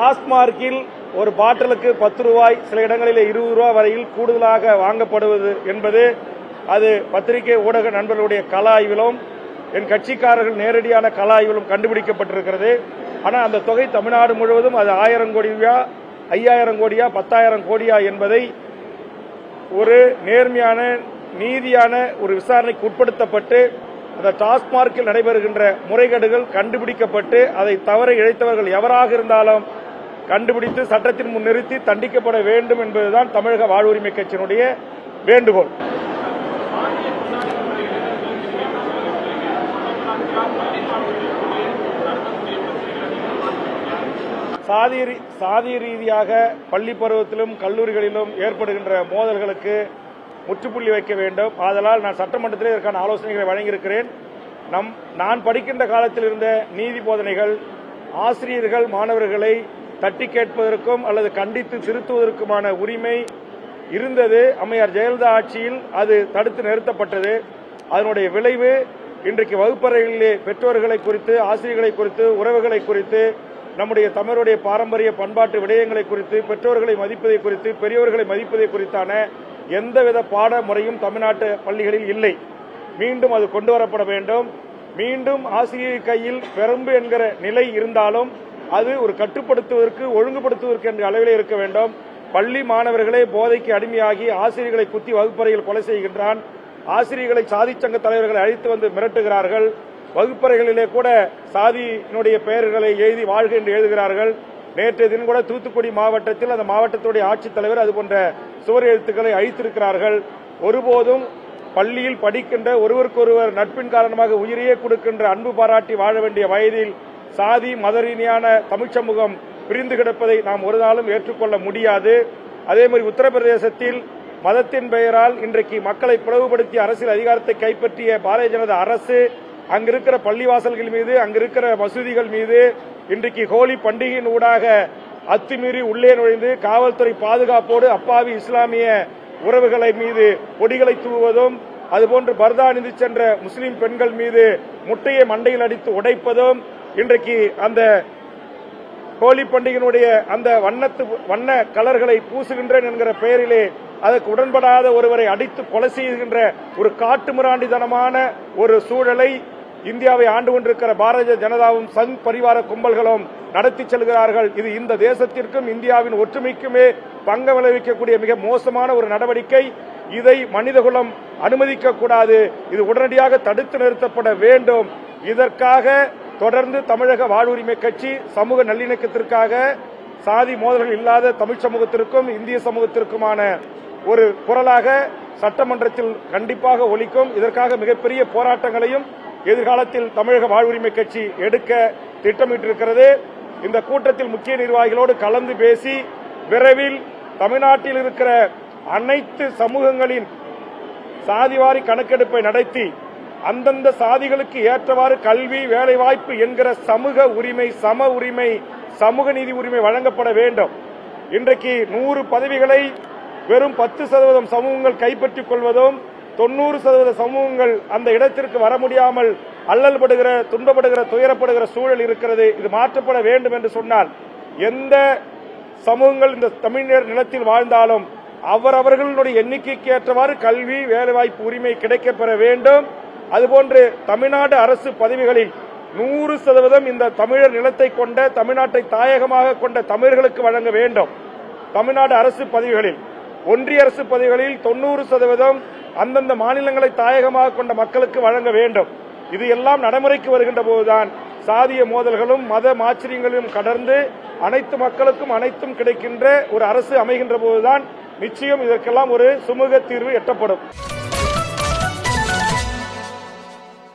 டாஸ்மார்க்கில் ஒரு பாட்டிலுக்கு 10 ரூபாய், சில இடங்களில் 20 ரூபாய் வரையில் கூடுதலாக வாங்கப்படுவது என்பது அது பத்திரிகை ஊடக நண்பர்களுடைய கள ஆய்விலும் என் கட்சிக்காரர்கள் நேரடியான கள ஆய்விலும் கண்டுபிடிக்கப்பட்டிருக்கிறது. ஆனால் அந்த தொகை தமிழ்நாடு முழுவதும் அது 1000 கோடியா, 5000 கோடியா, 10,000 கோடியா என்பதை ஒரு நேர்மையான நீதியான ஒரு விசாரணைக்கு உட்படுத்தப்பட்டு அந்த டாஸ்மார்க்கில் நடைபெறுகின்ற முறைகேடுகள் கண்டுபிடிக்கப்பட்டு அதை தவற இழைத்தவர்கள் எவராக இருந்தாலும் கண்டுபிடித்து சட்டத்தின் முன் நிறுத்தி தண்டிக்கப்பட வேண்டும் என்பதுதான் தமிழக வாழ்வுரிமை கட்சியினுடைய வேண்டுகோள். சாதி ரீதியாக பள்ளி பருவத்திலும் கல்லூரிகளிலும் ஏற்படுகின்ற மோதல்களுக்கு முற்றுப்புள்ளி வைக்க வேண்டும். ஆதலால் நான் சட்டமன்றத்தில் இதற்கான ஆலோசனைகளை வழங்கியிருக்கிறேன். நான் படிக்கின்ற காலத்தில் இருந்த நீதி போதனைகள் ஆசிரியர்கள் மாணவர்களை தட்டி கேட்பதற்கும் அல்லது கண்டித்து திருத்துவதற்குமான உரிமை இருந்தது. அம்மையார் ஜெயலலிதா ஆட்சியில் அது தடுத்து நிறுத்தப்பட்டது. அதனுடைய விளைவு இன்றைக்கு வகுப்பறைகளிலே பெற்றோர்களை குறித்து, ஆசிரியர்களை குறித்து, உறவுகளை குறித்து, நம்முடைய தமிழருடைய பாரம்பரிய பண்பாட்டு விடயங்களை குறித்து, பெற்றோர்களை மதிப்பதை குறித்து, பெரியோர்களை மதிப்பதை குறித்தான எந்தவித பாட முறையும் தமிழ்நாட்டு பள்ளிகளில் இல்லை. மீண்டும் அது கொண்டு வரப்பட வேண்டும். மீண்டும் ஆசிரியர் கையில் பெரும்பு என்கிற நிலை இருந்தாலும் அது ஒரு கட்டுப்படுத்துவதற்கு, ஒழுங்குபடுத்துவதற்கு என்ற அளவிலே இருக்க வேண்டும். பள்ளி மாணவர்களே போதைக்கு அடிமையாகி ஆசிரியர்களை குத்தி வகுப்பறையில் கொலை செய்கின்றான். ஆசிரியர்களை சாதி சங்க தலைவர்களை அழைத்து வந்து மிரட்டுகிறார்கள். வகுப்பறைகளிலே கூட சாதியினுடைய பெயர்களை எழுதி வாழ்க என்று எழுதுகிறார்கள். நேற்றைய தினம் கூட தூத்துக்குடி மாவட்டத்தில் அந்த மாவட்டத்துடைய ஆட்சித்தலைவர் அதுபோன்ற சுவர் எழுத்துக்களை அழித்திருக்கிறார்கள். ஒருபோதும் பள்ளியில் படிக்கின்ற ஒருவருக்கொருவர் நட்பின் காரணமாக உயிரையே கொடுக்கின்ற அன்பு பாராட்டி வாழ வேண்டிய வயதில் சாதி மத ரீதியான தமிழ் சமூகம் பிரிந்து கிடப்பதை நாம் ஒரு நாளும் ஏற்றுக்கொள்ள முடியாது. அதே மாதிரி உத்தரப்பிரதேசத்தில் மதத்தின் பெயரால் இன்றைக்கு மக்களை பிளவுபடுத்திய அரசியல் அதிகாரத்தை கைப்பற்றிய பாரதிய ஜனதா அரசு அங்கிருக்கிற பள்ளிவாசல்கள் மீது, அங்கிருக்கிற மசூதிகள் மீது இன்றைக்கு ஹோலி பண்டிகையின் ஊடாக அத்துமீறி உள்ளே நுழைந்து காவல்துறை பாதுகாப்போடு அப்பாவி இஸ்லாமிய உறவுகளை மீது கொடிகளை தூவுவதும், அதுபோன்று பர்தா அணிந்து சென்ற முஸ்லிம் பெண்கள் மீது முட்டையை மண்டையில் அடித்து உடைப்பதும், இன்றைக்கு அந்த ஹோலி பண்டிகையினுடைய அந்த வண்ண கலர்களை பூசுகின்றேன் என்கிற பெயரிலே அதற்கு உடன்படாத ஒருவரை அடித்து கொலை செய்கின்ற ஒரு காட்டுமிராண்டித்தனமான ஒரு சூழலை இந்தியாவை ஆண்டு கொண்டிருக்கிற பாரதிய ஜனதாவும் சங் பரிவார கும்பல்களும் நடத்தி செல்கிறார்கள். இது இந்த தேசத்திற்கும் இந்தியாவின் ஒற்றுமைக்குமே பங்கம் விளைவிக்கக்கூடிய மிக மோசமான ஒரு நடவடிக்கை. இதை மனிதகுலம் அனுமதிக்க கூடாது. இது உடனடியாக தடுத்து நிறுத்தப்பட வேண்டும். இதற்காக தொடர்ந்து தமிழக வாழ்வுரிமை கட்சி சமூக நல்லிணக்கத்திற்காக சாதி மோதல்கள் இல்லாத தமிழ் சமூகத்திற்கும் இந்திய சமூகத்திற்குமான ஒரு குரலாக சட்டமன்றத்தில் கண்டிப்பாக ஒலிக்கும். இதற்காக மிகப்பெரிய போராட்டங்களையும் எதிர்காலத்தில் தமிழக வாழ்வுரிமை கட்சி எடுக்க திட்டமிட்டிருக்கிறது. இந்த கூட்டத்தில் முக்கிய நிர்வாகிகளோடு கலந்து பேசி விரைவில் தமிழ்நாட்டில் இருக்கிற அனைத்து சமூகங்களின் சாதிவாரி கணக்கெடுப்பை நடத்தி அந்தந்த சாதிகளுக்கு ஏற்றவாறு கல்வி, வேலைவாய்ப்பு என்கிற சமூக உரிமை, சம உரிமை, சமூக நீதி உரிமை வழங்கப்பட வேண்டும். இன்றைக்கு 100 பதவிகளை வெறும் 10% சமூகங்கள் கைப்பற்றிக் கொள்வதும் 90% சமூகங்கள் அந்த இடத்திற்கு வர முடியாமல் அல்லல்படுகிற, துன்பப்படுகிற, துயரப்படுகிற சூழல் இருக்கிறது. இது மாற்றப்பட வேண்டும் என்று சொன்னால் எந்த சமூகங்கள் இந்த தமிழர் நிலத்தில் வாழ்ந்தாலும் அவரவர்களுடைய எண்ணிக்கைக்கு ஏற்றவாறு கல்வி, வேலைவாய்ப்பு உரிமை கிடைக்கப்பெற வேண்டும். அதுபோன்று தமிழ்நாடு அரசு பதவிகளில் 100% இந்த தமிழர் நிலத்தை கொண்ட, தமிழ்நாட்டை தாயகமாக கொண்ட தமிழர்களுக்கு வழங்க வேண்டும். தமிழ்நாடு அரசு பதவிகளில், ஒன்றிய அரசு பதவிகளில் 90% அந்தந்த மாநிலங்களை தாயகமாக கொண்ட மக்களுக்கு வழங்க வேண்டும். இது எல்லாம் நடைமுறைக்கு வருகின்ற போதுதான் சாதிய மோதல்களும் மத மாச்சரியங்களும் கடந்து அனைத்து மக்களுக்கும் அனைத்தும் கிடைக்கின்ற ஒரு அரசு அமைகின்ற போதுதான் நிச்சயம் இதற்கெல்லாம் ஒரு சுமூக தீர்வு எட்டப்படும்.